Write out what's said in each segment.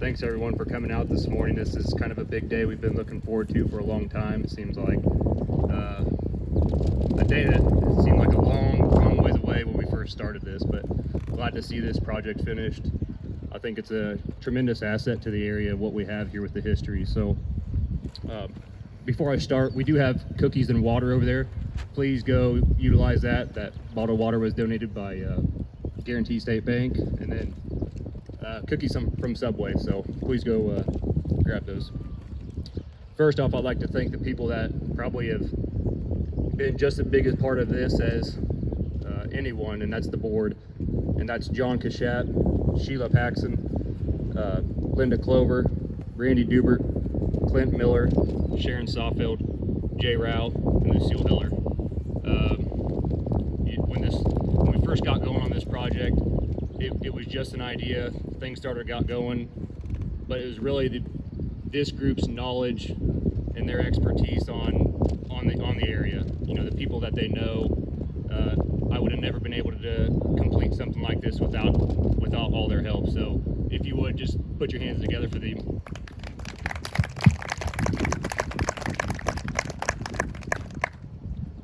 Thanks everyone for coming out this morning. This is kind of a big day we've been looking forward to for a long time. It seems like a day that seemed like a long ways away when we first started this, but glad to see this project finished. I think it's a tremendous asset to the area, what we have here with the history. So before I start, we do have cookies and water over there. Please go utilize that. That bottled water was donated by Guarantee State Bank, and then cookies from Subway, so please go grab those. First off, I'd like to thank the people that probably have been just as big a part of this as anyone, and that's the board. And that's John Cashat, Sheila Paxson, Linda Clover, Randy Dubert, Clint Miller, Sharon Sawfield, Jay Rao, and Lucille Heller. When we first got going on this project, it was just an idea. Things got going, but it was really this group's knowledge and their expertise on the area. You know, the people that they know. I would have never been able to complete something like this without all their help. So if you would just put your hands together for them.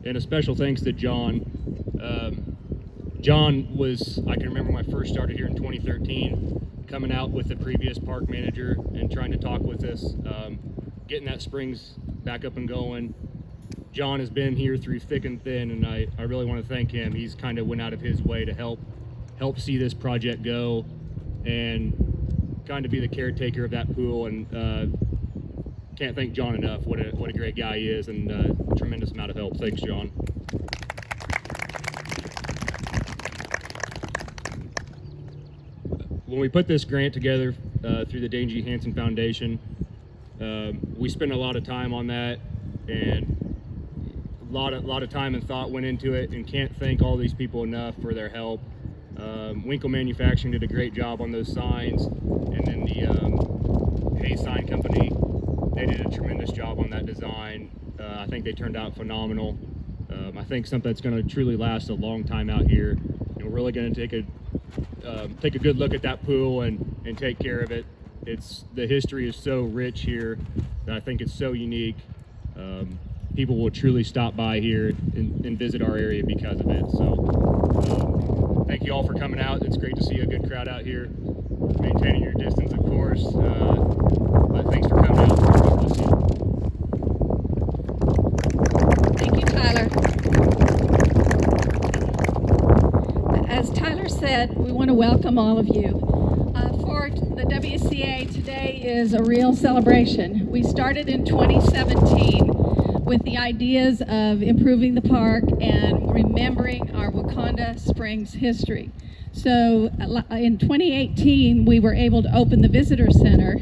And a special thanks to John. John was, I can remember when I first started here in 2013, coming out with the previous park manager and trying to talk with us, getting that springs back up and going. John has been here through thick and thin, and I really want to thank him. He's kind of went out of his way to help see this project go and kind of be the caretaker of that pool, and can't thank John enough. What a great guy he is, and a tremendous amount of help. Thanks, John. When we put this grant together through the Dane G. Hansen Foundation, we spent a lot of time on that, and a lot of time and thought went into it, and can't thank all these people enough for their help. Winkle Manufacturing did a great job on those signs, and then the Hay Sign Company, they did a tremendous job on that design. I think they turned out phenomenal. I think something that's going to truly last a long time out here. And we're really going to take a good look at that pool and take care of it. The history is so rich here that I think it's so unique. People will truly stop by here and visit our area because of it. So thank you all for coming out. It's great to see a good crowd out here, maintaining your distance, of course. But thanks for coming out. God bless you. Thank you, Tyler. As Tyler said, we want to welcome all of you. For the WCA, today is a real celebration. We started in 2017 with the ideas of improving the park and remembering our Waconda Springs history. So in 2018, we were able to open the Visitor Center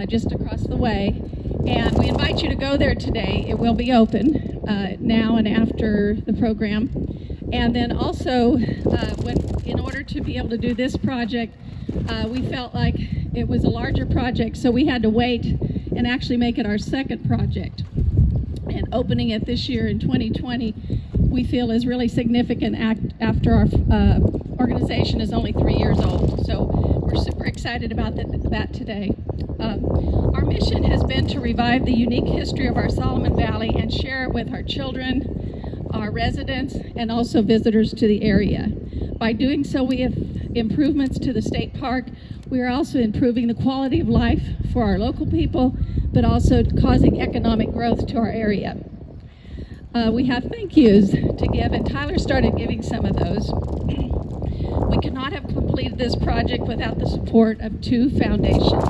just across the way, and we invite you to go there today. It will be open now and after the program. And then also, in order to be able to do this project, we felt like it was a larger project, so we had to wait and actually make it our second project. And opening it this year in 2020, we feel is really significant after our organization is only 3 years old. So we're super excited about that today. Our mission has been to revive the unique history of our Solomon Valley and share it with our children, our residents, and also visitors to the area. By doing so, we have improvements to the state park. We are also improving the quality of life for our local people, but also causing economic growth to our area. We have thank yous to give, and Tyler started giving some of those. We could not have completed this project without the support of two foundations.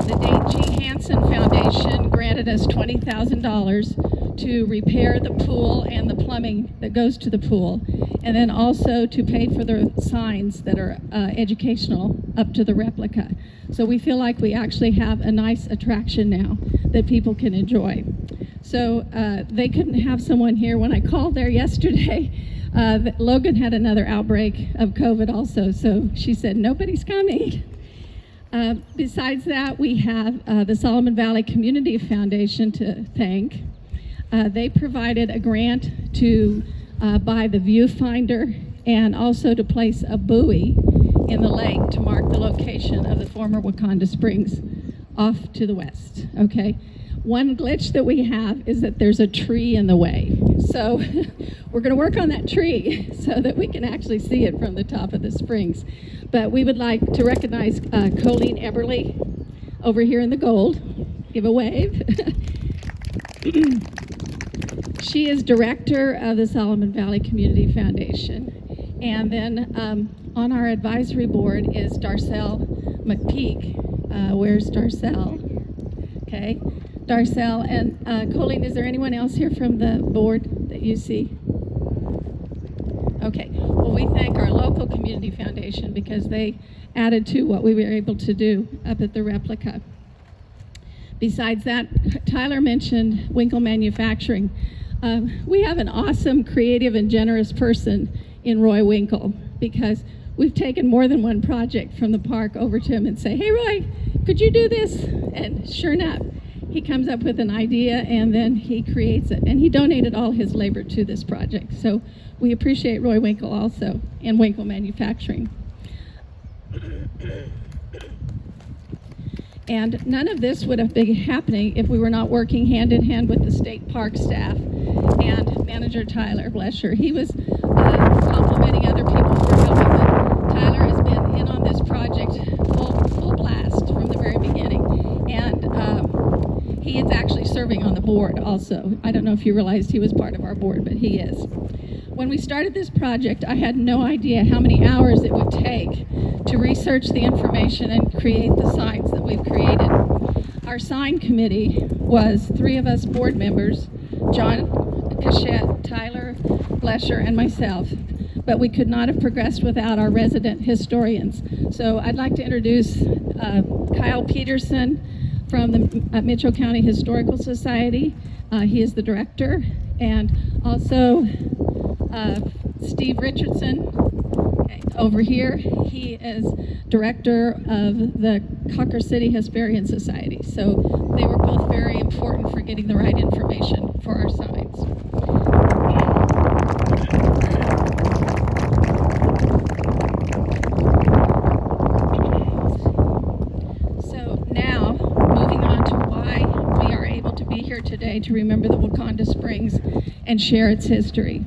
The Dane G. Hansen Foundation granted us $20,000 to repair the pool and the plumbing that goes to the pool, and then also to pay for the signs that are educational up to the replica. So we feel like we actually have a nice attraction now that people can enjoy. So they couldn't have someone here. When I called there yesterday, Logan had another outbreak of COVID also, so she said, nobody's coming. Besides that, we have the Solomon Valley Community Foundation to thank. They provided a grant to buy the viewfinder and also to place a buoy in the lake to mark the location of the former Waconda Springs off to the west, okay? One glitch that we have is that there's a tree in the way. So we're going to work on that tree so that we can actually see it from the top of the springs. But we would like to recognize Colleen Eberly over here in the gold. Give a wave. She is director of the Solomon Valley Community Foundation. And then on our advisory board is Darcel McPeak. Where's Darcel? Okay. Darcel and Colleen, is there anyone else here from the board that you see? Okay, well, we thank our local community foundation because they added to what we were able to do up at the Replica. Besides that, Tyler mentioned Winkle Manufacturing. We have an awesome, creative, and generous person in Roy Winkle because we've taken more than one project from the park over to him and say, hey, Roy, could you do this? And sure enough, he comes up with an idea and then he creates it. And he donated all his labor to this project. So we appreciate Roy Winkle also and Winkle Manufacturing. And none of this would have been happening if we were not working hand in hand with the state park staff and Manager Tyler, bless her. He was complimenting other people for helping, but Tyler has been in on this project full blast from the very beginning. And he is actually serving on the board also. I don't know if you realized he was part of our board, but he is. When we started this project, I had no idea how many hours it would take to research the information and create the signs that we've created. Our sign committee was 3 of us board members, John Cachette, Tyler Blesher, and myself, but we could not have progressed without our resident historians. So I'd like to introduce Kyle Peterson from the Mitchell County Historical Society. He is the director, and also Steve Richardson over here. He is director of the Cocker City Hesperian Society. So they were both very important for getting the right information for our signs. So now, moving on to why we are able to be here today to remember the Waconda Springs and share its history.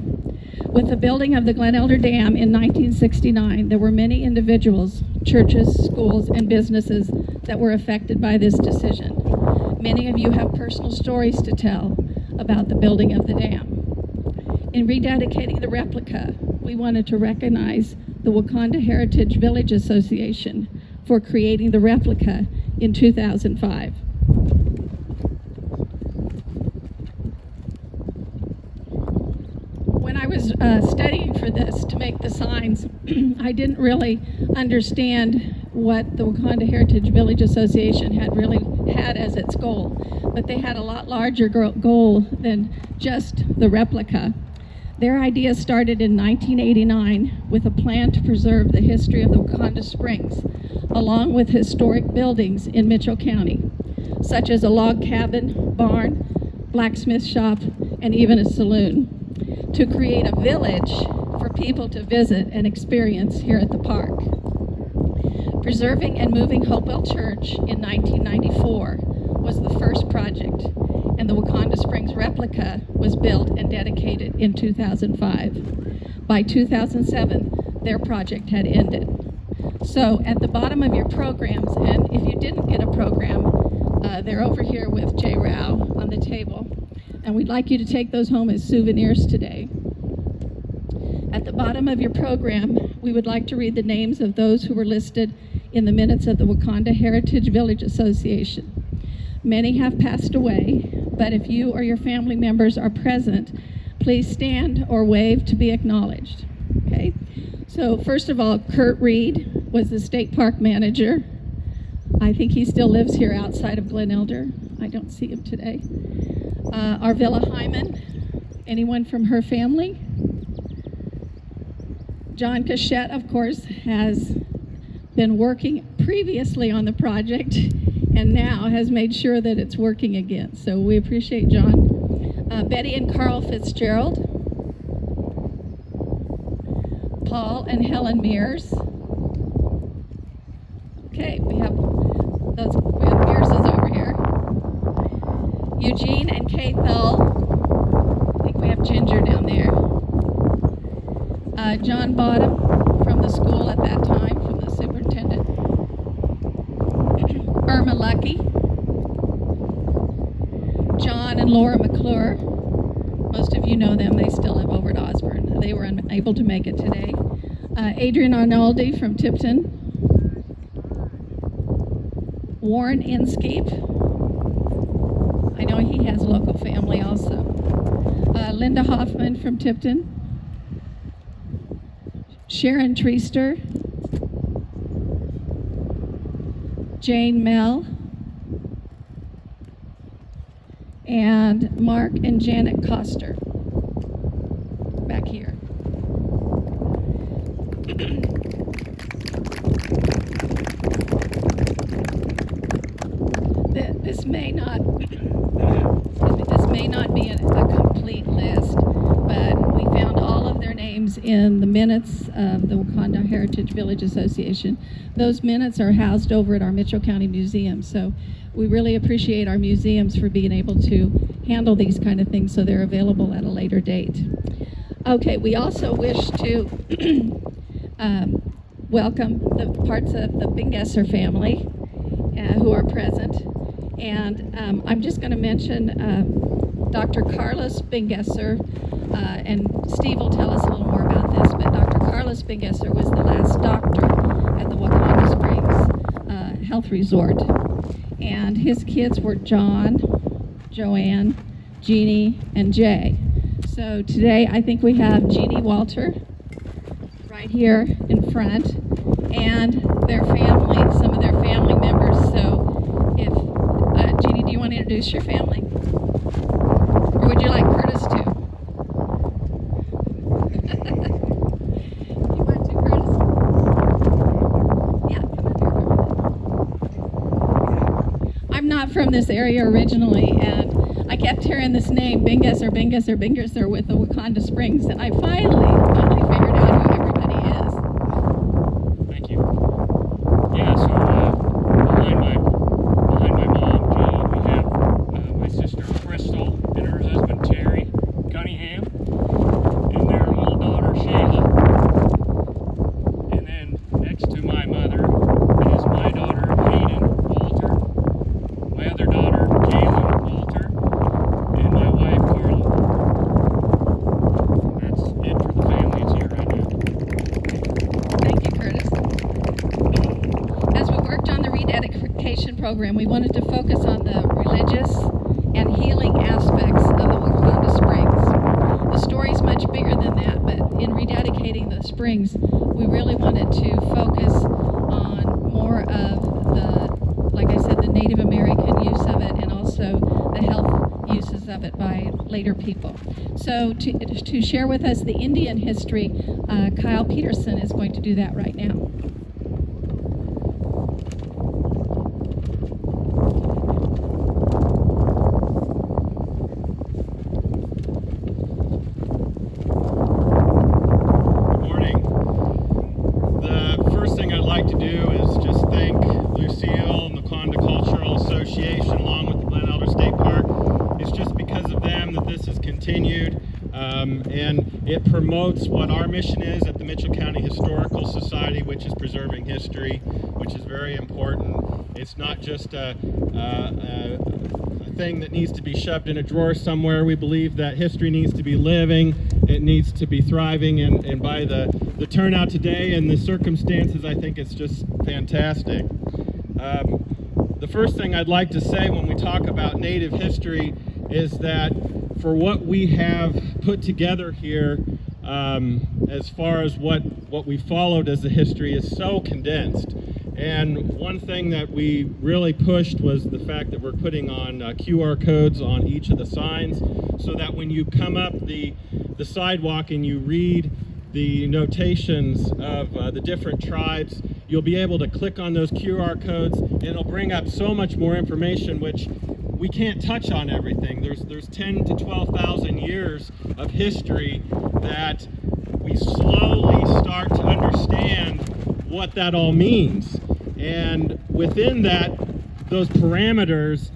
With the building of the Glen Elder Dam in 1969, there were many individuals, churches, schools, and businesses that were affected by this decision. Many of you have personal stories to tell about the building of the dam. In rededicating the replica, we wanted to recognize the Waconda Heritage Village Association for creating the replica in 2005. When I was studying for this to make the signs, I didn't really understand what the Waconda Heritage Village Association had really had as its goal, but they had a lot larger goal than just the replica. Their idea started in 1989 with a plan to preserve the history of the Waconda Springs, along with historic buildings in Mitchell County, such as a log cabin, barn, blacksmith shop, and even a saloon, to create a village for people to visit and experience here at the park. Preserving and moving Hopewell Church in 1994 was the first project, and the Waconda Springs replica was built and dedicated in 2005. By 2007, their project had ended. So at the bottom of your programs, and if you didn't get a program, they're over here with Jay Rao on the table. And we'd like you to take those home as souvenirs today. At the bottom of your program, we would like to read the names of those who were listed in the minutes of the Waconda Heritage Village Association. Many have passed away, but if you or your family members are present, please stand or wave to be acknowledged. Okay? So first of all, Kurt Reed was the state park manager. I think he still lives here outside of Glen Elder. I don't see him today. Arvilla Hyman, anyone from her family? John Cachette, of course, has been working previously on the project and now has made sure that it's working again. So we appreciate John. Betty and Carl Fitzgerald. Paul and Helen Mears. Okay, we have Pierce's over here. Eugene and Kay Thull. I think we have Ginger down there. John Bottom from the school at that time, from the superintendent. Irma Lucky. John and Laura McClure. Most of you know them. They still live over at Osborne. They were unable to make it today. Adrian Arnoldi from Tipton. Warren Inskeep. I know he has local family also. Linda Hoffman from Tipton. Sharon Treaster. Jane Mell. And Mark and Janet Coster back here. This may not be a complete list, but we found all of their names in the minutes of the Waconda Heritage Village Association. Those minutes are housed over at our Mitchell County Museum, so we really appreciate our museums for being able to handle these kind of things so they're available at a later date. Okay, we also wish to welcome the parts of the Bingesser family who are present. And I'm just going to mention Dr. Carlos Bingesser, and Steve will tell us a little more about this, but Dr. Carlos Bingesser was the last doctor at the Waconda Springs Health Resort. And his kids were John, Joanne, Jeannie, and Jay. So today I think we have Jeannie Walter right here in front, and their family, some of their family members. So if, Jeannie, do you want to introduce your family? Or would you like Curtis to? You want to, Curtis? Yeah, come up here. I'm not from this area originally, and I kept hearing this name, Bingesser, Bingesser, Bingesser, with the Waconda Springs, and I finally figured out who everybody is. Thank you. Yeah, so behind my mom, Jill, we have my sister Crystal and her husband Terry Cunningham, and their little daughter Shayla. And then next to my mother is my daughter Hayden Walter, my other daughter Kaylin Walter, and my wife Carla. That's it for the family that's here right now. Thank you, Curtis. As we worked on the rededication program, we wanted to focus on the religious and healing aspects of the Waconda Springs. The story's much bigger than that, but in rededicating the springs, we really wanted to focus on more of the, like I said, the Native American use of it, and also the health uses of it by later people. So to share with us the Indian history, Kyle Peterson is going to do that right now. Good morning. The first thing I'd like to do is just thank Lucille and the Waconda Cultural Association along with the Glen State Park. It's just because of them that this has continued, and it promotes what our mission is at the Mitchell County Historical Society, which is preserving history, which is very important. It's not just a thing that needs to be shoved in a drawer somewhere. We believe that history needs to be living, it needs to be thriving, and by the turnout today and the circumstances, I think it's just fantastic. The first thing I'd like to say when we talk about Native history is that for what we have put together here, as far as what we followed as the history, is so condensed. And one thing that we really pushed was the fact that we're putting on QR codes on each of the signs, so that when you come up the sidewalk and you read the notations of the different tribes, you'll be able to click on those QR codes, and it'll bring up so much more information, which we can't touch on everything. There's 10 to 12,000 years of history that we slowly start to understand what that all means. And within those parameters,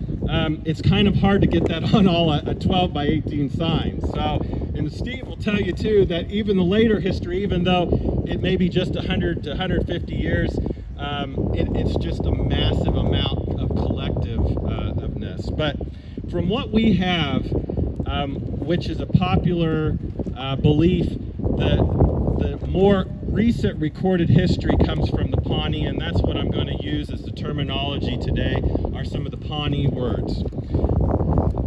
it's kind of hard to get that on all a 12 by 18 sign. So, and Steve will tell you too that even the later history, even though it may be just 100 to 150 years, it's just a massive amount of collectiveness. But from what we have, which is a popular belief, the more recent recorded history comes from the Pawnee, and that's what I'm going to use as the terminology today, are some of the Pawnee words.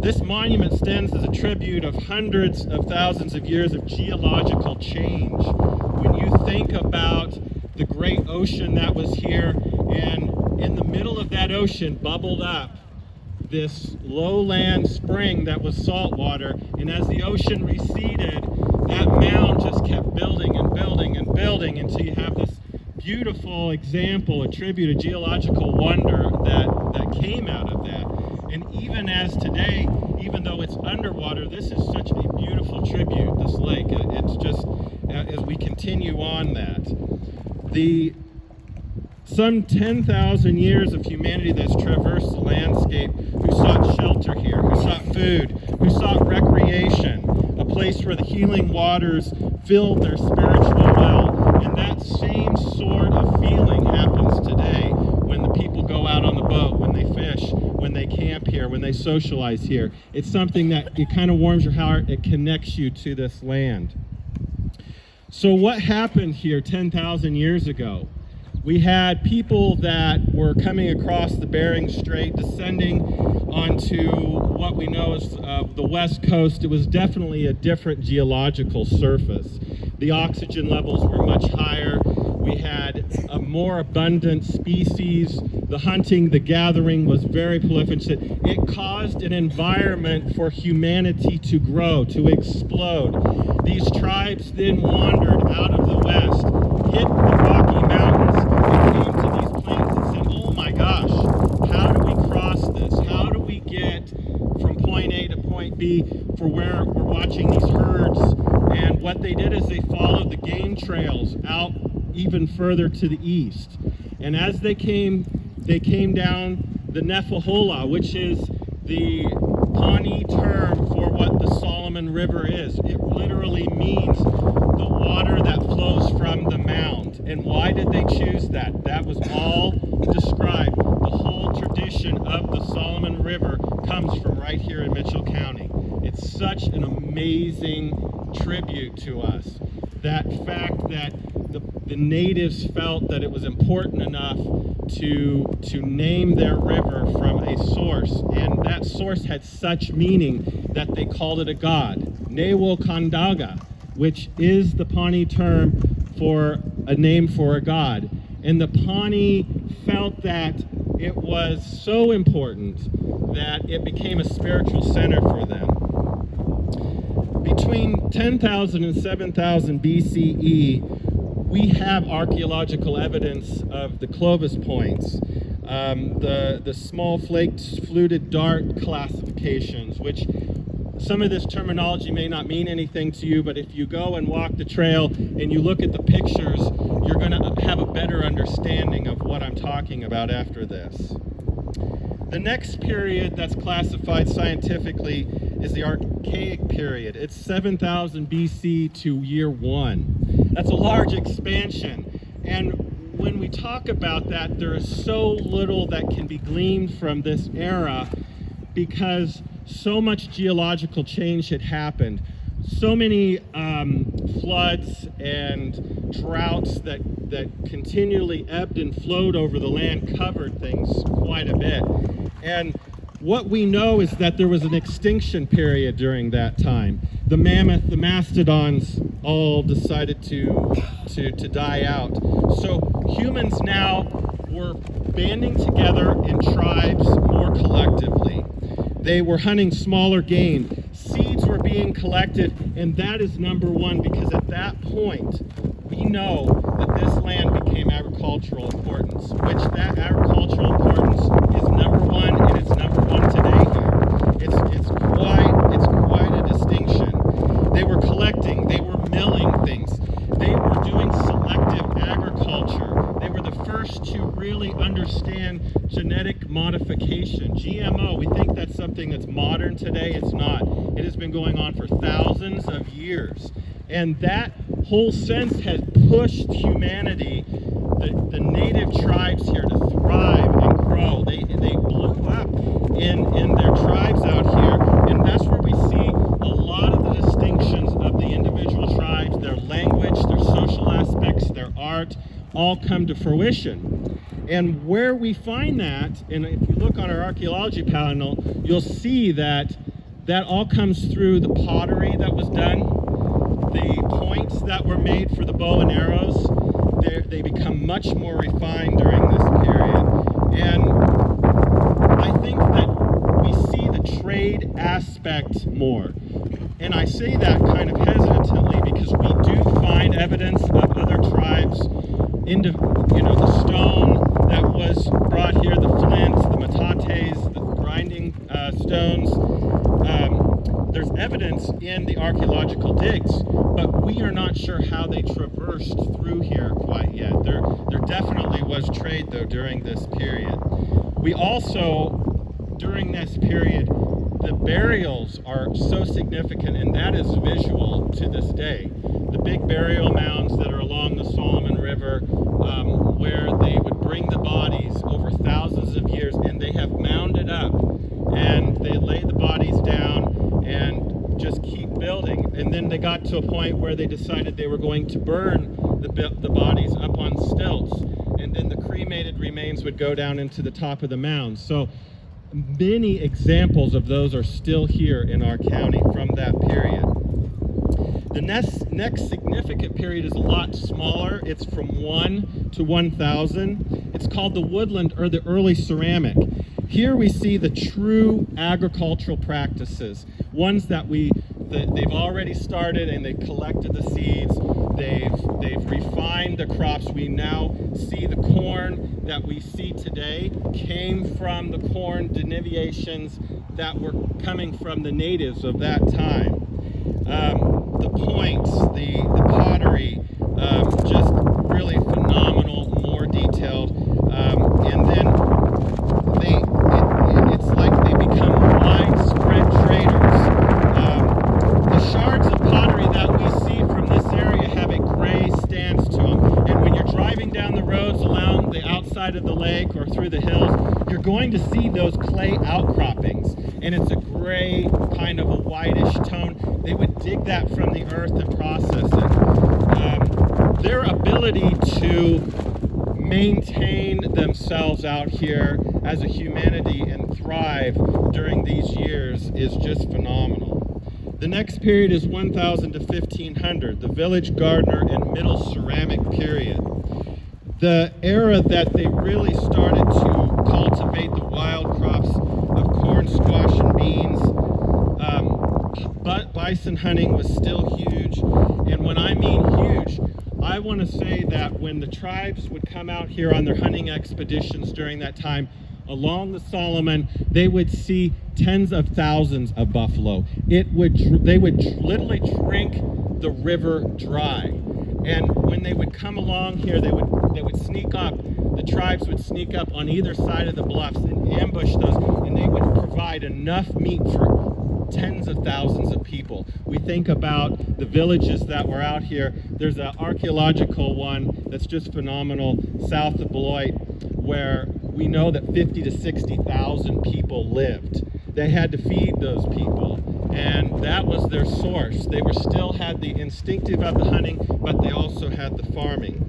This monument stands as a tribute of hundreds of thousands of years of geological change. When you think about the great ocean that was here, and in the middle of that ocean bubbled up this lowland spring that was salt water, and as the ocean receded, that mound just kept building and building and building until you have this beautiful example, a tribute, a geological wonder that came out of that. And even as today, even though it's underwater, this is such a beautiful tribute, this lake. It's just, as we continue on that. Some 10,000 years of humanity that's traversed the landscape, who sought shelter here, who sought food, who sought recreation, a place where the healing waters filled their spiritual well. And that same sort of feeling happens today when the people go out on the boat, when they fish, when they camp here, when they socialize here. It's something that it kind of warms your heart, it connects you to this land. So what happened here 10,000 years ago? We had people that were coming across the Bering Strait, descending onto what we know as the west coast. It was definitely a different geological surface. The oxygen levels were much higher. We had a more abundant species. The hunting, the gathering was very prolific. It caused an environment for humanity to grow, to explode. These tribes then wandered out of the west, hit the Rocky Mountains, and came to these plains and said, oh my gosh, how do we cross this? How do we get from point A to point B for where we're watching these herds? And what they did is they followed the game trails out even further to the east. And as they came down the Nephihola, which is the Pawnee term for what the Solomon River is. It literally means the water that flows from the mound. And why did they choose that? That was all described. The whole tradition of the Solomon River comes from right here in Mitchell County. It's such an amazing tribute to us. That fact that the natives felt that it was important enough to name their river from a source, and that source had such meaning that they called it a god, Waconda, which is the Pawnee term for a name for a god. And the Pawnee felt that it was so important that it became a spiritual center for them. Between 10,000 and 7,000 BCE, we have archaeological evidence of the Clovis points, the small flaked fluted dart classifications, which some of this terminology may not mean anything to you, but if you go and walk the trail and you look at the pictures, you're going to have a better understanding of what I'm talking about after this. The next period that's classified scientifically is the Archaic period. It's 7,000 BC to year 1. That's a large expansion. And when we talk about that, there is so little that can be gleaned from this era because so much geological change had happened. So many floods and droughts that continually ebbed and flowed over the land covered things quite a bit. And what we know is that there was an extinction period during that time. The mammoth, the mastodons all decided to die out. So humans now were banding together in tribes more collectively. They were hunting smaller game. Seeds were being collected, and that is number one because at that point, we know that this land became agricultural importance, which that agricultural importance is number one, and it's number one today here. It's quite a distinction. They were collecting, they were milling things, they were doing selective agriculture. They were the first to really really understand genetic modification. GMO, we think that's something that's modern today. It's not. It has been going on for thousands of years. And that whole sense has pushed humanity, the native tribes here, to thrive and grow. They blew up in their tribes out here, and that's where we see a lot of the distinctions of the individual tribes, their language, their social aspects, their art, all come to fruition. And where we find that, and if you look on our archaeology panel, you'll see that that all comes through the pottery that was done, the points that were made for the bow and arrows. They become much more refined during this period. And I think that we see the trade aspect more. And I say that kind of hesitantly because we do find evidence of other tribes, the stone that was brought here, the flints, the metates, the grinding stones. There's evidence in the archaeological digs, but we are not sure how they traversed through here quite yet. There definitely was trade, though, during this period. We also, during this period, the burials are so significant, and that is visual to this day. The big burial mounds that are along the Solomon River, where they would bring the bodies over thousands of years, and they have mounded up, and they lay the bodies down and just keep building. And then they got to a point where they decided they were going to burn the bodies up on stilts, and then the cremated remains would go down into the top of the mound. So many examples of those are still here in our county from that period. The next significant period is a lot smaller. It's from 1 to 1000. It's called the woodland or the early ceramic. Here we see the true agricultural practices, ones that they've already started, and they collected the seeds. They've refined the crops. We now see the corn that we see today came from the corn denivations that were coming from the natives of that time. The points, the pottery, just really phenomenal, more detailed, and then it's like they become widespread traders. The shards of pottery that we see from this area have a gray stance to them, and when you're driving down the roads along the outside of the lake or through the hills, you're going to see those clay outcroppings, and it's a gray, kind of a whitish tone. They would dig that from the earth and process it. Their ability to maintain themselves out here as a humanity and thrive during these years is just phenomenal. The next period is 1000 to 1500, the village gardener and middle ceramic period. The era that they really started to cultivate the wild crops of corn, squash, and beans. But bison hunting was still huge, and when I mean huge, I want to say that when the tribes would come out here on their hunting expeditions during that time along the Solomon, they would see tens of thousands of buffalo. They would literally drink the river dry, and when they would come along here, they would sneak up. The tribes would sneak up on either side of the bluffs and ambush those, and they would provide enough meat for tens of thousands of people. We think about the villages that were out here. There's an archaeological one that's just phenomenal south of Beloit, where we know that 50 to 60,000 people lived. They had to feed those people, and that was their source. They still had the instinctive of the hunting, but they also had the farming.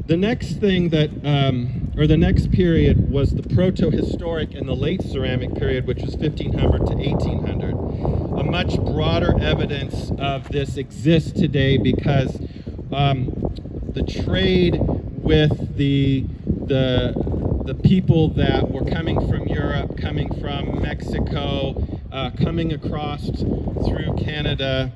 The next thing the next period was the proto-historic and the late ceramic period, which was 1500 to 1800. A much broader evidence of this exists today because the trade with the people that were coming from Europe, coming from Mexico, coming across through Canada,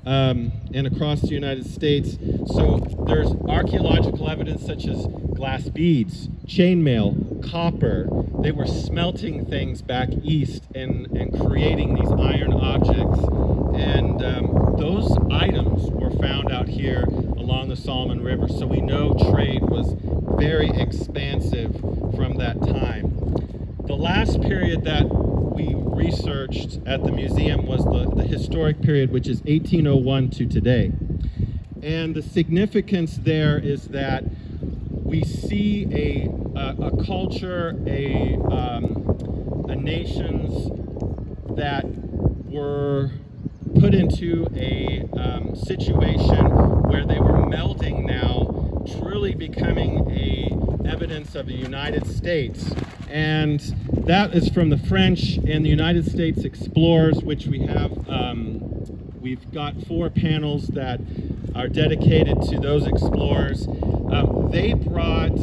and across the United States. So there's archaeological evidence such as glass beads, chainmail, copper. They were smelting things back east and creating these iron objects. And those items were found out here along the Solomon River. So we know trade was very expansive from that time. The last period that we researched at the museum was the historic period, which is 1801 to today. And the significance there is that we see a culture, a nations that were put into a situation where they were melding now, truly becoming evidence of the United States. And that is from the French and the United States explorers, which we have, we've got 4 panels that are dedicated to those explorers. They brought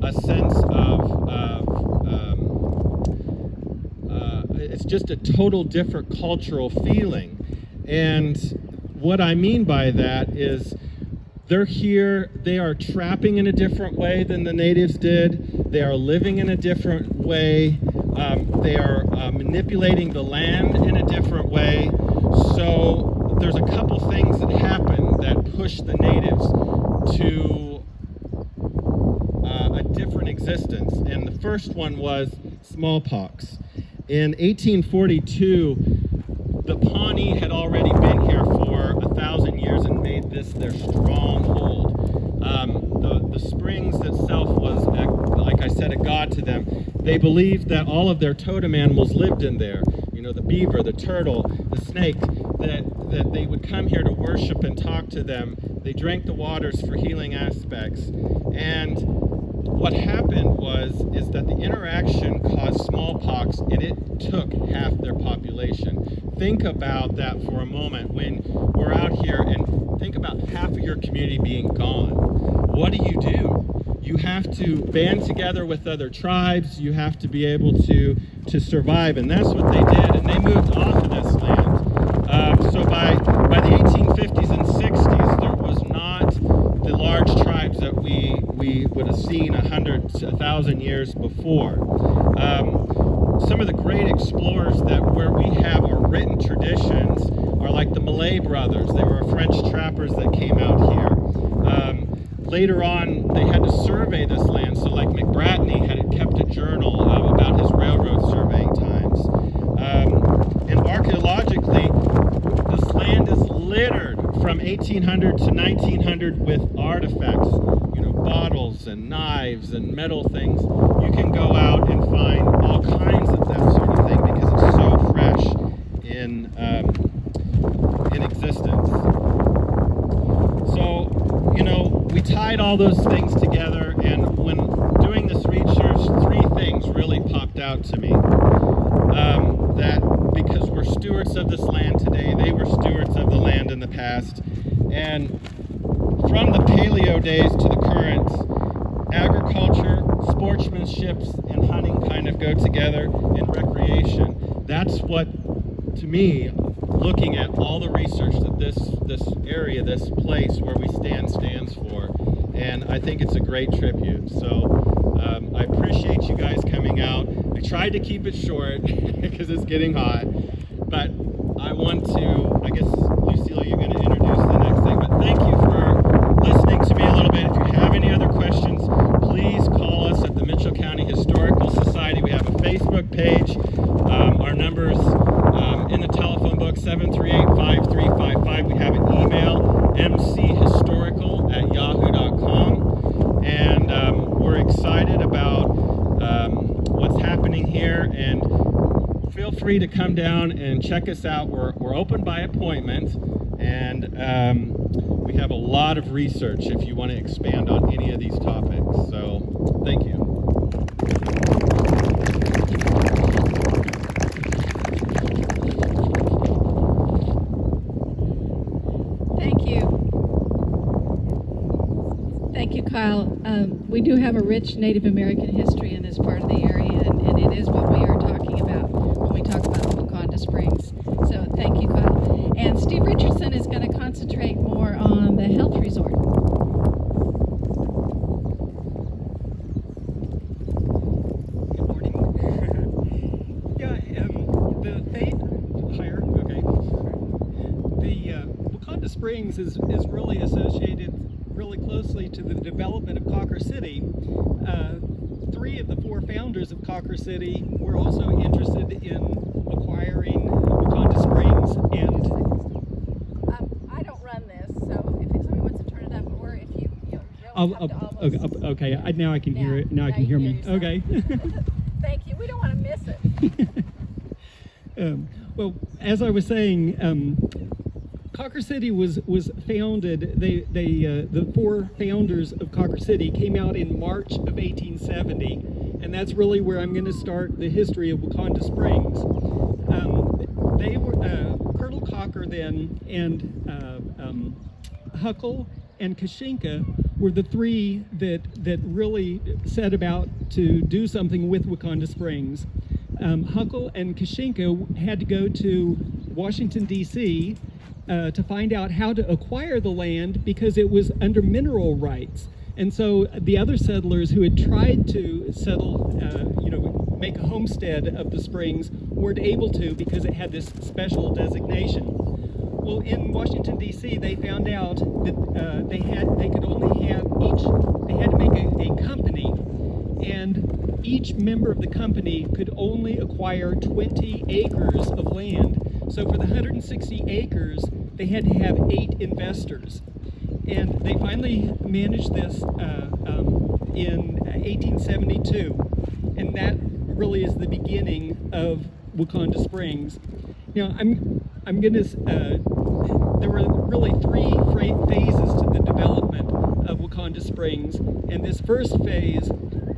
a sense it's just a total different cultural feeling. And what I mean by that is they're here, they are trapping in a different way than the natives did. They are living in a different way. They are manipulating the land in a different way. So there's a couple things that happen that push the natives to a different existence. And the first one was smallpox. In 1842, the Pawnee had already been here for 1,000 years and made this their stronghold. The Springs itself was, like I said, a god to them. They believed that all of their totem animals lived in there. You know, the beaver, the turtle, the snake, that they would come here to worship and talk to them. They drank the waters for healing aspects. And what happened is that the interaction caused smallpox, and it took half their population. Think about that for a moment when we're out here, and think about half of your community being gone. What do? You have to band together with other tribes. You have to be able to survive, and that's what they did, and they moved off of this land. So by the 1850s and 60s, there was not the large tribes that we would have seen 1,000 years before. Some of the great explorers where we have our written traditions are like the Malay brothers. They were French trappers that came out here. Later on, they had to survey this land, so like McBratney had kept a journal about his railroad surveying times. And archaeologically, this land is littered from 1800 to 1900 with artifacts, bottles and knives and metal things. You can go out and find all kinds of that sort of thing because it's so fresh in existence. So, we tied all those things together, and when doing this research, 3 things really popped out to me. That because we're stewards of this land today, they were stewards of the land in the past, and from the paleo days to the current, agriculture, sportsmanship, and hunting kind of go together, and recreation. That's what, to me, looking at all the research that this area, this place where we stands for, and I think it's a great tribute. So I appreciate you guys coming out. I tried to keep it short because it's getting hot, but I want to, I guess, Lucille, you're going to introduce the next thing, but thank you for listening to me a little bit. If you have any other questions, please call us at the Mitchell County Historical Society. We have a Facebook page. Our number's in the telephone book, 738-5355. We have an email, mchistorical@yahoo.com. And we're excited about what's happening here. And feel free to come down and check us out. We're open by appointment. And we have a lot of research if you want to expand on any of these topics. So, thank you. Thank you, Kyle. We do have a rich Native American history in this part of the area, and it is what we are talking about when we talk about the Waconda Springs. So thank you, Kyle. And Steve Richardson is going to concentrate more on the health resort. Good morning. The fate higher. Okay. The Waconda Springs is really associated really closely to the development of Cawker City. 3 of the 4 founders of Cawker City were also interested in acquiring Waconda Springs, and I don't run this, so if somebody wants to turn it up, or if you don't have to almost... okay. Now I can hear it. Now I Now can you hear hear me. yourself. Okay. Thank you. We don't want to miss it. Well, as I was saying, Cawker City was founded. The 4 founders of Cawker City came out in March of 1870, and that's really where I'm going to start the history of Waconda Springs. They were Colonel Cawker then, and Huckle and Kashinka were the 3 that really set about to do something with Waconda Springs. Huckle and Kashinka had to go to Washington, D.C. To find out how to acquire the land because it was under mineral rights. And so the other settlers who had tried to settle, make a homestead of the springs weren't able to because it had this special designation. Well, in Washington, D.C., they found out that they had to make a company, and each member of the company could only acquire 20 acres of land. So for the 160 acres, they had to have 8 investors. And they finally managed this in 1872. And that really is the beginning of Waconda Springs. Now, I'm going to, there were really 3 phases to the development of Waconda Springs. And this first phase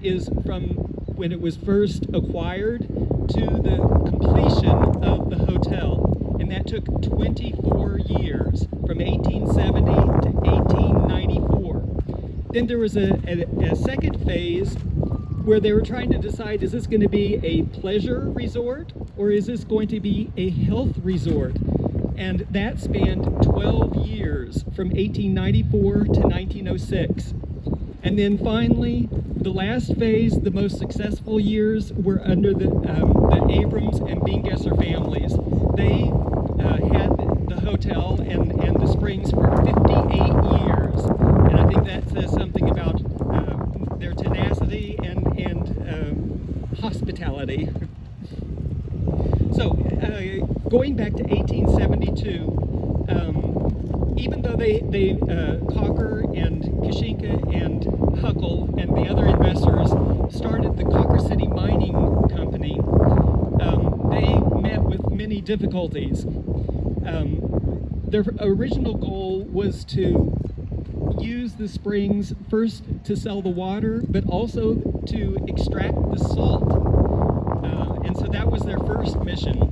is from when it was first acquired to the completion of the hotel. And that took 24 years, from 1870 to 1894. Then there was a second phase where they were trying to decide, is this going to be a pleasure resort or is this going to be a health resort? And that spanned 12 years, from 1894 to 1906. And then finally, the last phase, the most successful years, were under the Abrams and Bingesser families. They had the hotel and the springs for 58 years. And I think that says something about their tenacity and hospitality. So, going back to 1872, even though Cawker and Kashinka and Huckle and the other investors started the Cawker City Mining Company, they met with many difficulties. Their original goal was to use the springs first to sell the water, but also to extract the salt. And so that was their first mission.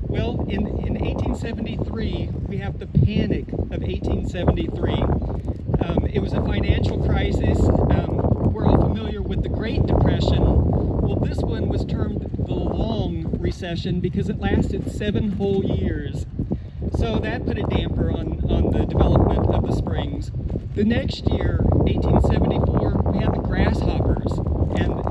Well, in 1873, we have the Panic of 1873. It was a financial crisis. We're all familiar with the Great Depression. Well, this one was termed the Long Recession because it lasted 7 whole years. So that put a damper on the development of the springs. The next year, 1874, we had the grasshoppers, and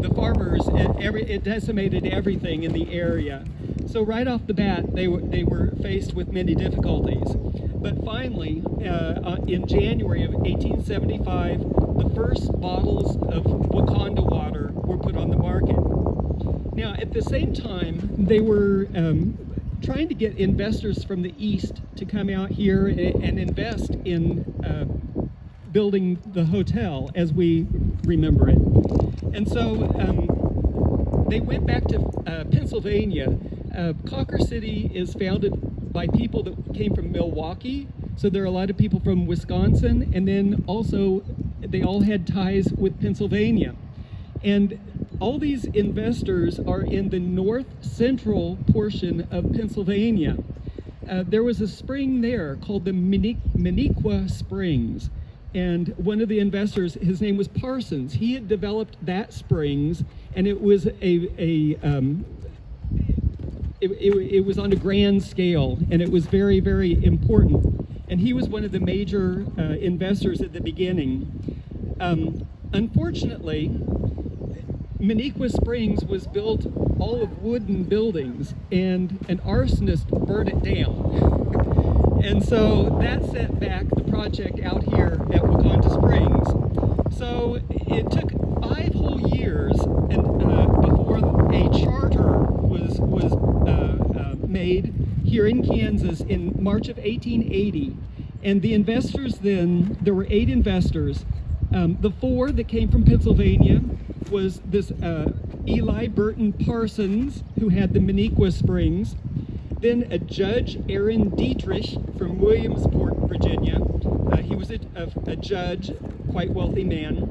the farmers, it decimated everything in the area. So right off the bat, they were faced with many difficulties. But finally, in January of 1875, the first bottles of Waconda water were put on the market. Now, at the same time, they were trying to get investors from the east to come out here and invest in building the hotel as we remember it. And so they went back to Pennsylvania. Cawker City is founded by people that came from Milwaukee, so there are a lot of people from Wisconsin, and then also they all had ties with Pennsylvania. And all these investors are in the north central portion of Pennsylvania. There was a spring there called the Minnequa Springs, and one of the investors, his name was Parsons. He had developed that springs, and it was it was on a grand scale, and it was very, very important. And he was one of the major investors at the beginning. Unfortunately, Minnequa Springs was built all of wooden buildings, and an arsonist burned it down. And so that set back the project out here at Waconda Springs. So it took 5 whole years before a charter was made here in Kansas in March of 1880. And the investors then, there were 8 investors. The 4 that came from Pennsylvania was this Eli Burton Parsons, who had the Maniqua Springs. Then a Judge Aaron Dietrich from Williamsport, Virginia. He was a judge, quite wealthy man.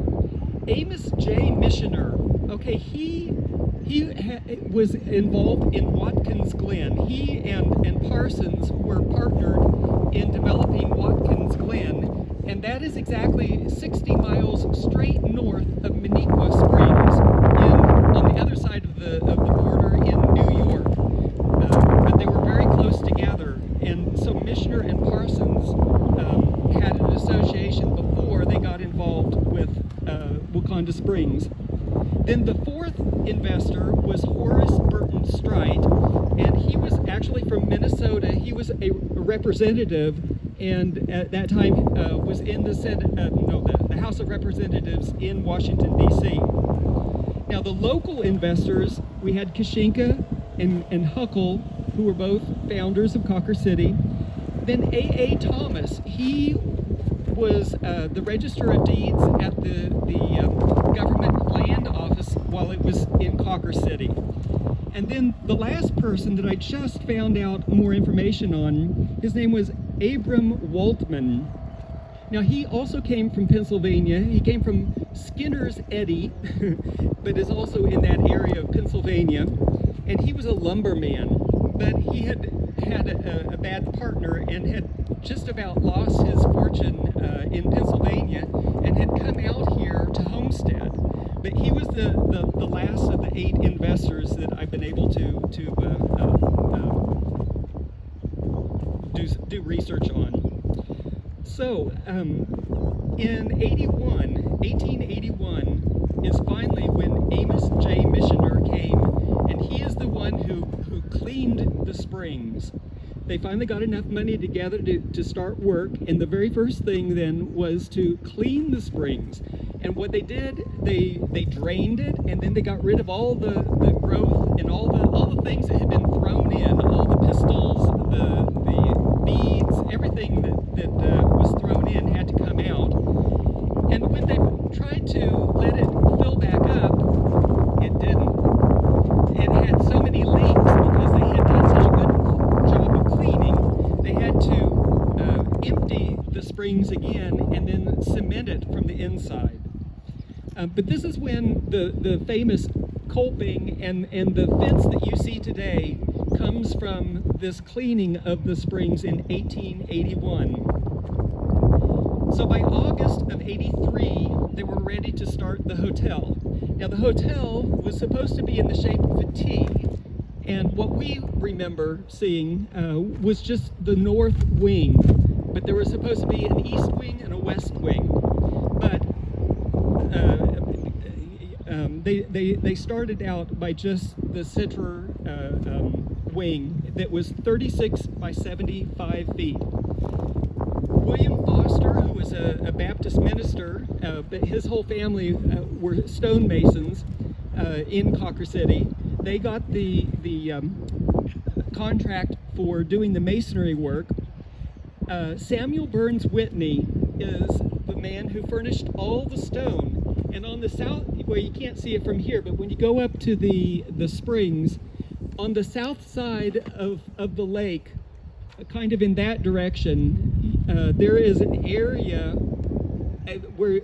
Amos J. Missioner. Okay, he was involved in Watkins Glen. He and Parsons were partnered in developing Watkins Glen, and that is exactly 60 miles straight north of Maniqua Springs, on the other side of the border in New York. But they were very close together, and so Missioner and Parsons had an association before they got involved with Waconda Springs. Then the 4th investor was Horace Burton Strite, and he was actually from Minnesota. He was a representative, and at that time was in the Senate, the House of Representatives in Washington, D.C. Now the local investors, we had Kashinka and Huckle, who were both founders of Cawker City. Then A.A. Thomas, he was the Register of Deeds at the government land office while it was in Cawker City. And then the last person that I just found out more information on, his name was Abram Waltman. Now he also came from Pennsylvania. He came from Skinner's Eddy, but is also in that area of Pennsylvania. And he was a lumberman, but he had a bad partner and had just about lost his fortune in Pennsylvania and had come out here to homestead. But he was the last of the 8 investors that I've been able to do research on. So in 1881 is finally when Amos J. Missioner came, and he is the one who cleaned the springs. They finally got enough money together to start work, and the very first thing then was to clean the springs. And what they did, they drained it, and then they got rid of all the growth and all the things that had been thrown in, all the pistols, the beads, everything that was thrown in had to come out. And when they tried to let it fill back up, it didn't. It had so many leaks because they had done such a good job of cleaning. They had to empty the springs again and then cement it from the inside. But this is when the famous coping and the fence that you see today comes from this cleaning of the springs in 1881. So by August of 83, they were ready to start the hotel. Now the hotel was supposed to be in the shape of a T, and what we remember seeing was just the north wing, but there was supposed to be an east wing and a west wing. But they started out by just the center wing that was 36 by 75 feet. William Foster, who was a Baptist minister, but his whole family were stonemasons in Cawker City. They got the contract for doing the masonry work. Samuel Burns Whitney is the man who furnished all the stone. And on the south, well, you can't see it from here, but when you go up to the springs, on the south side of the lake, kind of in that direction, there is an area where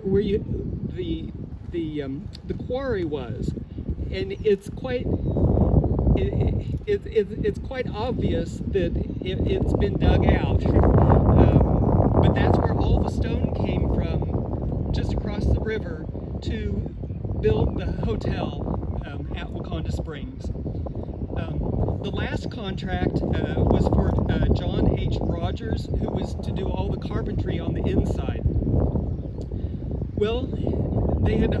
the quarry was, and it's quite obvious that it's been dug out. But that's where all the stone came from, just across the river, to build the hotel at Waconda Springs. The last contract was for John H. Rogers, who was to do all the carpentry on the inside. Well, they had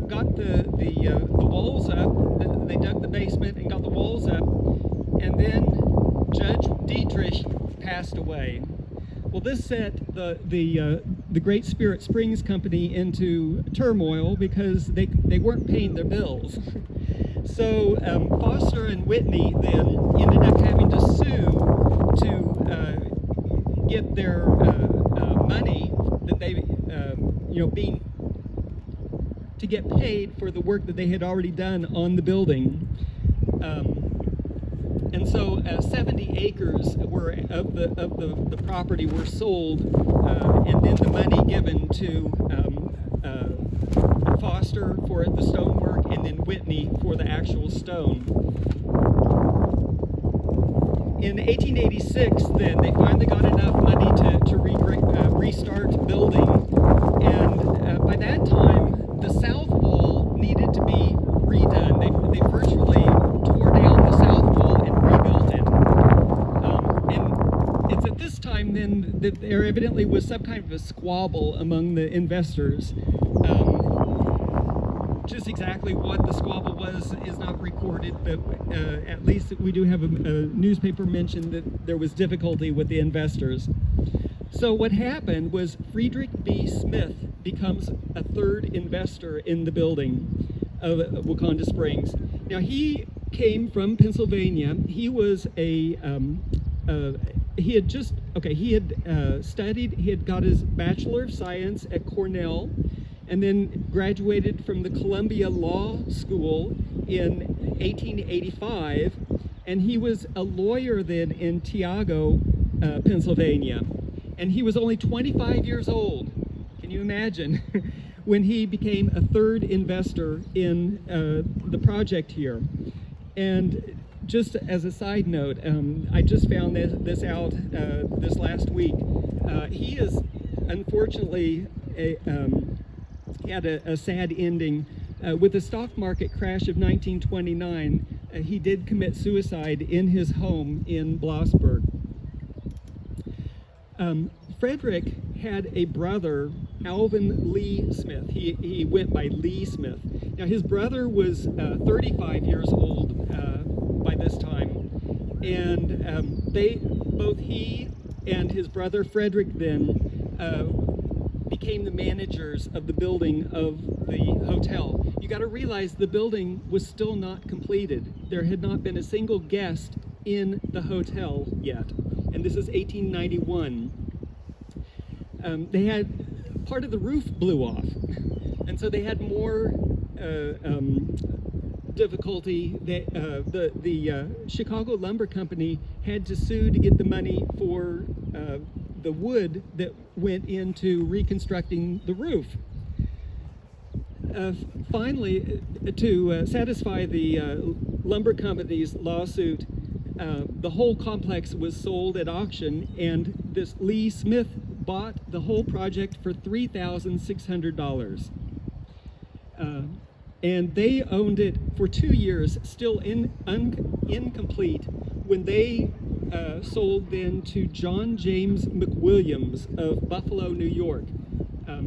got the walls up. They dug the basement and got the walls up, and then Judge Dietrich passed away. Well, this set the Great Spirit Springs Company into turmoil because they weren't paying their bills. So Foster and Whitney then ended up having to sue to get their money that they, to get paid for the work that they had already done on the building. And so 70 acres were of the property were sold, and then the money given to Foster for the stonework, and then Whitney for the actual stone. In 1886, then, they finally got enough money to restart building, and by that time, the south wall needed to be redone. They virtually tore down the south wall and rebuilt it. And it's at this time, then, that there evidently was some kind of a squabble among the investors. Just exactly what the squabble was is not recorded, but at least we do have a newspaper mention that there was difficulty with the investors. So what happened was Friedrich B. Smith becomes a third investor in the building of Waconda Springs. Now, he came from Pennsylvania. He was he had studied, he had got his Bachelor of Science at Cornell, and then graduated from the Columbia Law School in 1885, and he was a lawyer then in Tiago, Pennsylvania, and he was only 25 years old. Can you imagine? When he became a third investor in the project here. And just as a side note, I just found this out this last week. He is unfortunately had a sad ending. With the stock market crash of 1929, he did commit suicide in his home in Blossburg. Frederick had a brother, Alvin Lee Smith. He went by Lee Smith. Now, his brother was 35 years old by this time, and both he and his brother Frederick then became the managers of the building of the hotel. You got to realize the building was still not completed. There had not been a single guest in the hotel yet, and this is 1891. They had part of the roof blew off, and so they had more difficulty. The Chicago Lumber Company had to sue to get the money for the wood that went into reconstructing the roof. Finally, to satisfy the lumber company's lawsuit, the whole complex was sold at auction, and this Lee Smith bought the whole project for $3,600. And they owned it for 2 years, still incomplete, when they sold then to John James McWilliams of Buffalo, New York.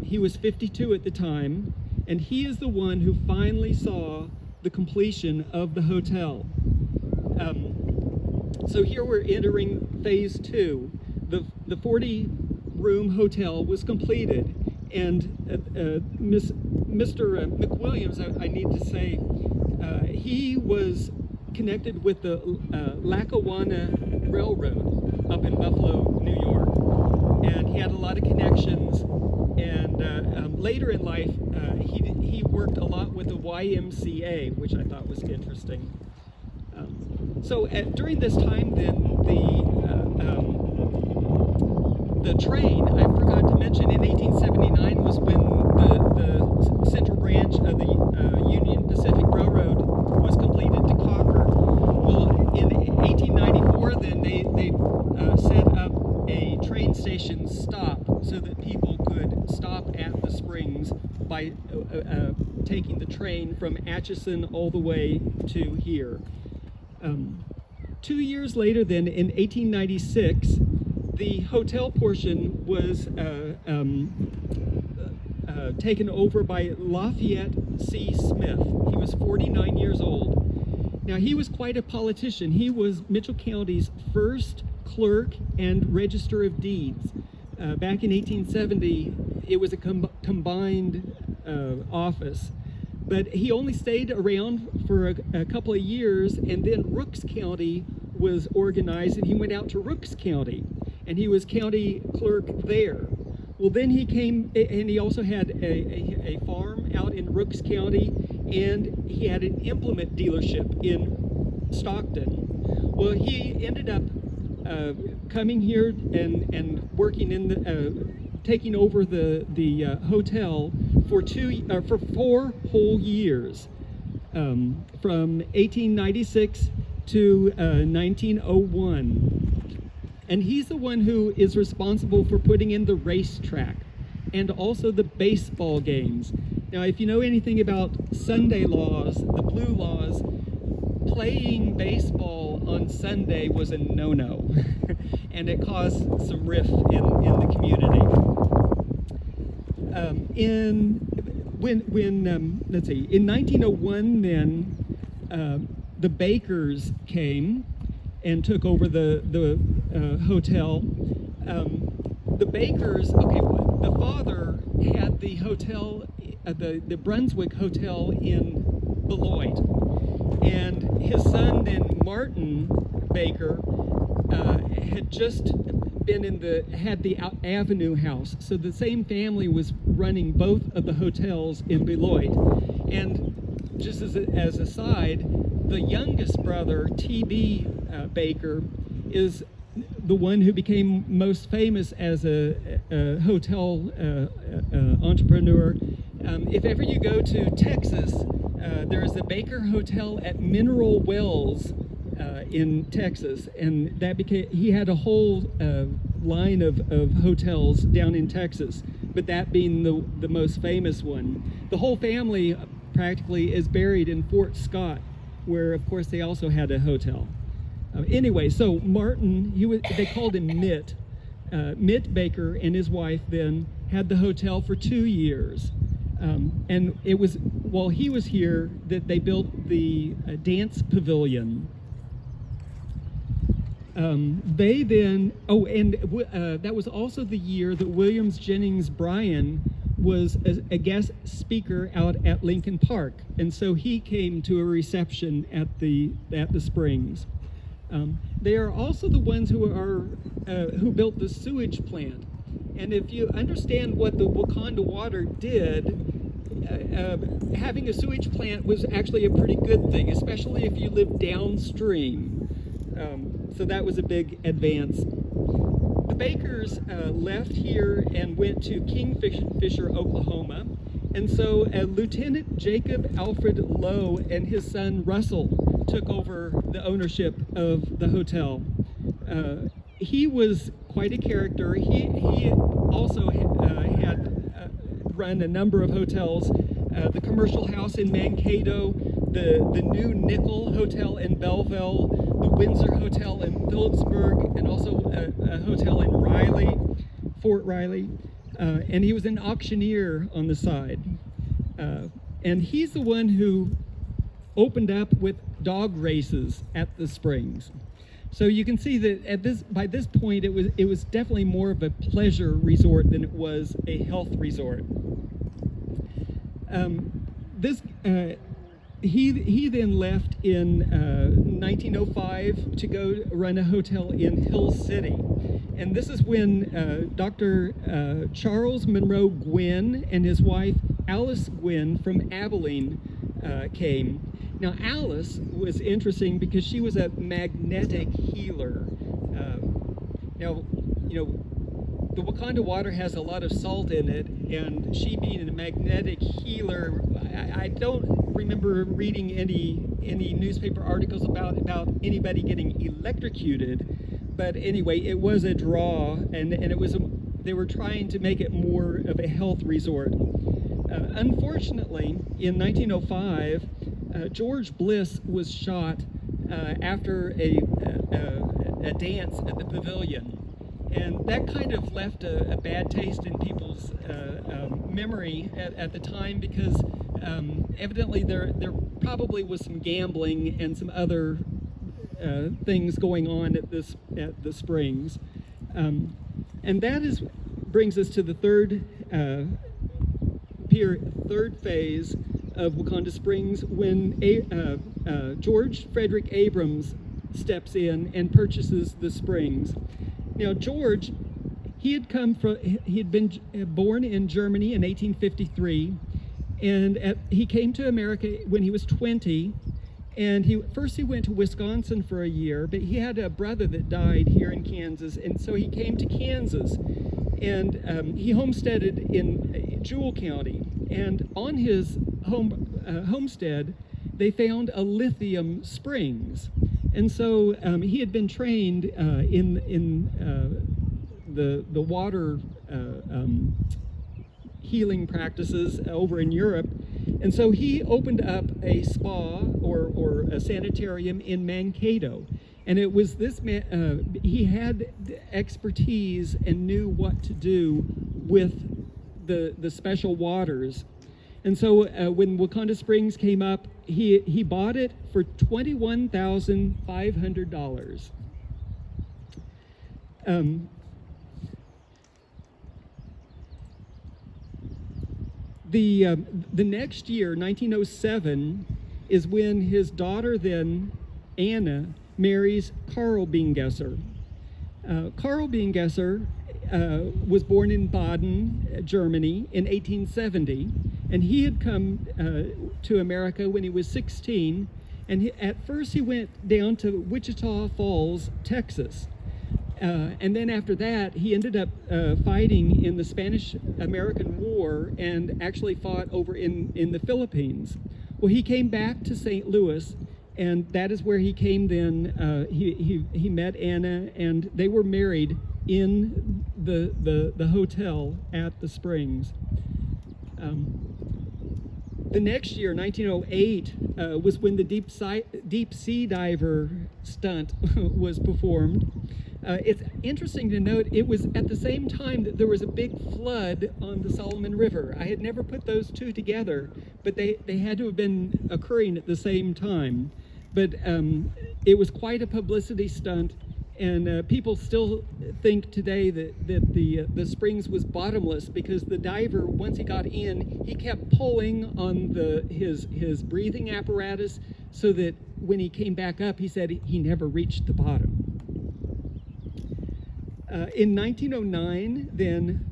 He was 52 at the time, and he is the one who finally saw the completion of the hotel. So here we're entering phase 2. The 40-room hotel was completed, and Mr. McWilliams, I need to say, he was connected with the Lackawanna Railroad up in Buffalo, New York, and he had a lot of connections. And later in life, he worked a lot with the YMCA, which I thought was interesting. So during this time, then, the train, I forgot to mention, in 1879 was when the central branch of the Union Pacific Railroad was completed to Concord. Well, in 1894, then, they set up a train station stop so that people could stop at the Springs by taking the train from Atchison all the way to here. 2 years later, then, in 1896, the hotel portion was taken over by Lafayette C. Smith. He was 49 years old. Now, he was quite a politician. He was Mitchell County's first clerk and register of deeds. back in 1870, it was a combined office. But he only stayed around for a couple of years, and then Rooks County was organized, and he went out to Rooks County, and he was county clerk there. Well, then he came, and he also had a farm out in Rooks County, and he had an implement dealership in Stockton. Well, he ended up coming here and working in the, taking over the hotel for 4 whole years, from 1896 to 1901. And he's the one who is responsible for putting in the racetrack and also the baseball games. Now, if you know anything about Sunday laws, the blue laws, playing baseball on Sunday was a no-no, and it caused some rift in the community. Let's see, in 1901, then the Bakers came and took over the hotel. The Bakers, okay, the father had the hotel, the Brunswick Hotel in Beloit, and his son then, Martin Baker, had just been had the Avenue House. So the same family was running both of the hotels in Beloit. And just as a side, the youngest brother, T.B. Baker, is the one who became most famous as a hotel entrepreneur. If ever you go to Texas, there is a Baker Hotel at Mineral Wells in Texas, and that he had a whole line of hotels down in Texas, but that being the most famous one. The whole family practically is buried in Fort Scott, where of course they also had a hotel. Anyway, so Martin, they called him Mitt. Mitt Baker and his wife then had the hotel for 2 years. And it was while he was here that they built the dance pavilion. They then, that was also the year that Williams Jennings Bryan was a guest speaker out at Lincoln Park, and so he came to a reception at the Springs. They are also the ones who built the sewage plant, and if you understand what the Waconda Water did, having a sewage plant was actually a pretty good thing, especially if you live downstream. So that was a big advance. The Bakers left here and went to Kingfisher, Oklahoma. And so Lieutenant Jacob Alfred Lowe and his son Russell took over the ownership of the hotel. He was quite a character. He also had run a number of hotels, the Commercial House in Mankato, the New Nickel Hotel in Belleville, the Windsor Hotel in Phillipsburg, and also a hotel in Fort Riley. And he was an auctioneer on the side. And he's the one who opened up with dog races at the Springs. So you can see that by this point it was definitely more of a pleasure resort than it was a health resort. He then left in 1905 to go run a hotel in Hill City. And this is when Dr. Charles Monroe Gwen and his wife Alice Gwen from Abilene came. Now Alice was interesting because she was a magnetic healer. Now, you know, the Waconda water has a lot of salt in it, and she being a magnetic healer, I don't remember reading any newspaper articles about anybody getting electrocuted, but anyway, it was a draw, and it was they were trying to make it more of a health resort. Unfortunately, in 1905, George Bliss was shot after a dance at the pavilion. And that kind of left a bad taste in people's memory at the time, because evidently there probably was some gambling and some other things going on at the Springs. And that is brings us to the third phase of Waconda Springs, when George Frederick Abrams steps in and purchases the springs. Now, George, he had been born in Germany in 1853, and he came to America when he was 20. And he went to Wisconsin for a year, but he had a brother that died here in Kansas, and so he came to Kansas, and he homesteaded in Jewell County. And on his homestead, they found a lithium springs, and so he had been trained in the water healing practices over in Europe. And so he opened up a spa or a sanitarium in Mankato. And it was this man, he had expertise and knew what to do with the special waters. And so when Waconda Springs came up, he bought it for $21,500. The next year, 1907, is when his daughter then, Anna, marries Karl Bingesser. Karl Bingesser was born in Baden, Germany in 1870, and he had come to America when he was 16, and at first he went down to Wichita Falls, Texas. And then after that, he ended up fighting in the Spanish-American War and actually fought over in the Philippines. Well, he came back to St. Louis, and that is where he came then. He met Anna, and they were married in the hotel at the Springs. The next year, 1908, was when the deep sea diver stunt was performed. It's interesting to note, it was at the same time that there was a big flood on the Solomon River. I had never put those two together, but they had to have been occurring at the same time. But it was quite a publicity stunt, and people still think today that the springs was bottomless, because the diver, once he got in, he kept pulling on his breathing apparatus, so that when he came back up, he said he never reached the bottom. In 1909, then,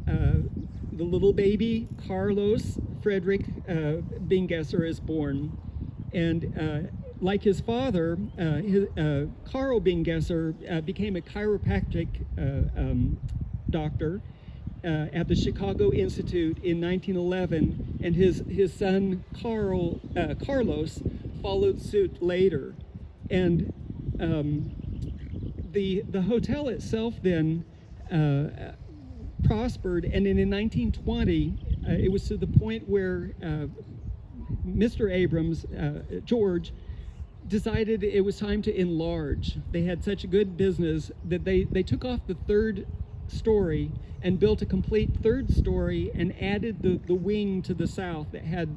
the little baby Carlos Frederick Bingesser is born. And like his father, Karl Bingesser became a chiropractic doctor at the Chicago Institute in 1911, and his son Carlos followed suit later. And the hotel itself then prospered, and then in 1920, it was to the point where Mr. Abrams, George, decided it was time to enlarge. They had such a good business that they took off the third story and built a complete third story and added the wing to the south that had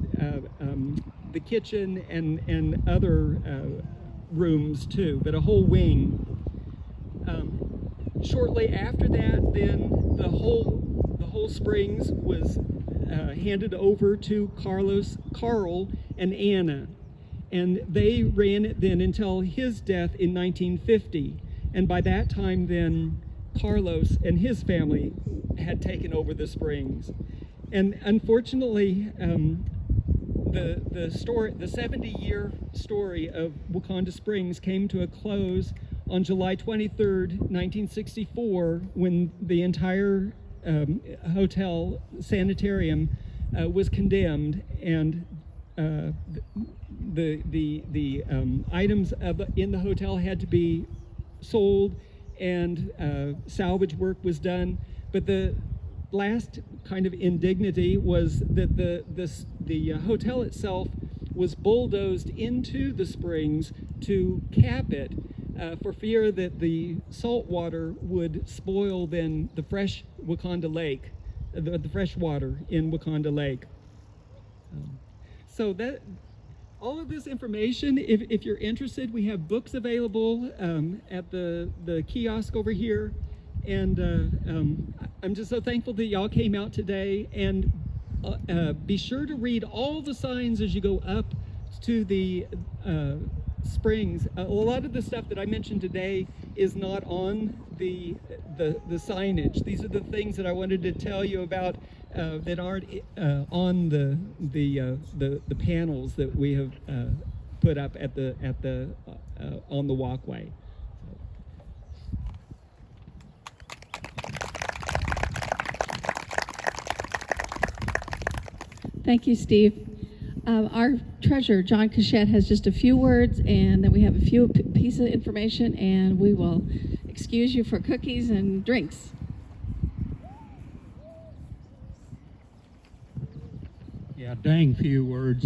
the kitchen and other rooms too, but a whole wing. Shortly after that, then the whole Springs was handed over to Carl and Anna, and they ran it then until his death in 1950. And by that time, then Carlos and his family had taken over the Springs. And unfortunately, the 70-year story of Waconda Springs came to a close on July 23rd, 1964, when the entire hotel sanitarium was condemned, and the items in the hotel had to be sold, and salvage work was done. But the last kind of indignity was that the hotel itself was bulldozed into the Springs to cap it, for fear that the salt water would spoil then the fresh Waconda Lake, the fresh water in Waconda Lake. So that all of this information, if you're interested, we have books available at the kiosk over here, And I'm just so thankful that y'all came out today. And be sure to read all the signs as you go up to the springs. A lot of the stuff that I mentioned today is not on the signage. These are the things that I wanted to tell you about that aren't on the panels that we have put up at the on the walkway. Thank you, Steve. Our treasurer, John Cachette, has just a few words, and then we have a few pieces of information, and we will excuse you for cookies and drinks. Yeah, dang few words.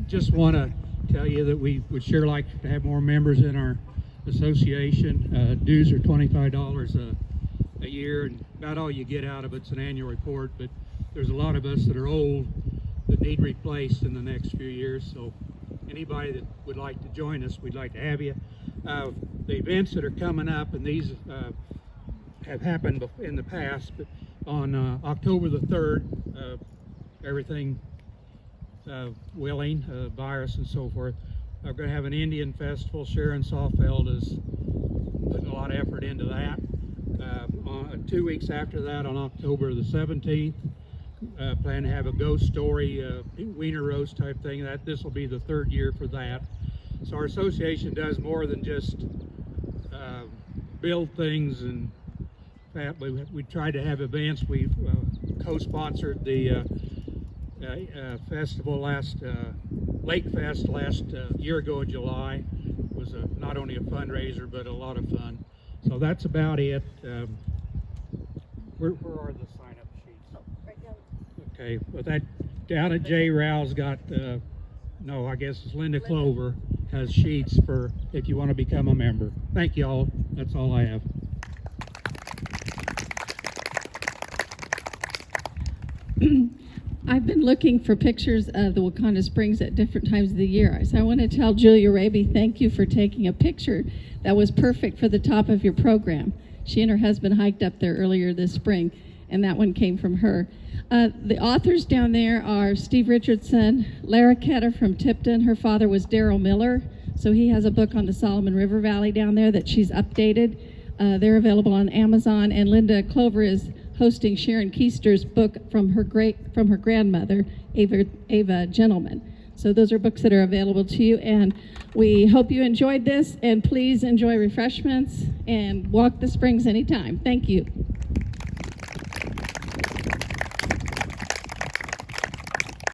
Just want to tell you that we would sure like to have more members in our association. Dues are $25 a year, and about all you get out of it's an annual report, but there's a lot of us that are old that need replaced in the next few years, so anybody that would like to join us, we'd like to have you. The events that are coming up, and these have happened in the past, but on October the 3rd, everything willing, virus and so forth, we're going to have an Indian festival. Sharon Sawfeld is putting a lot of effort into that. 2 weeks after that, on October the 17th, plan to have a ghost story, wiener roast type thing. This will be the 3rd year for that. So our association does more than just build things, and we try to have events. We've co-sponsored the festival Lake Fest last year ago in July. It was not only a fundraiser but a lot of fun. So that's about it. Where are the sign-up sheets? Right down. Okay, but that down at J. Rao's got, no, I guess it's Linda Clover has sheets for if you want to become a member. Thank you all. That's all I have. I've been looking for pictures of the Waconda Springs at different times of the year. So I want to tell Julia Raby, thank you for taking a picture that was perfect for the top of your program. She and her husband hiked up there earlier this spring, and that one came from her. The authors down there are Steve Richardson, Lara Ketter from Tipton. Her father was Darrell Miller, so he has a book on the Solomon River Valley down there that she's updated. They're available on Amazon, and Linda Clover is hosting Sharon Keister's book from her grandmother, Ava Gentleman. So those are books that are available to you, and we hope you enjoyed this, and please enjoy refreshments and walk the springs anytime. Thank you.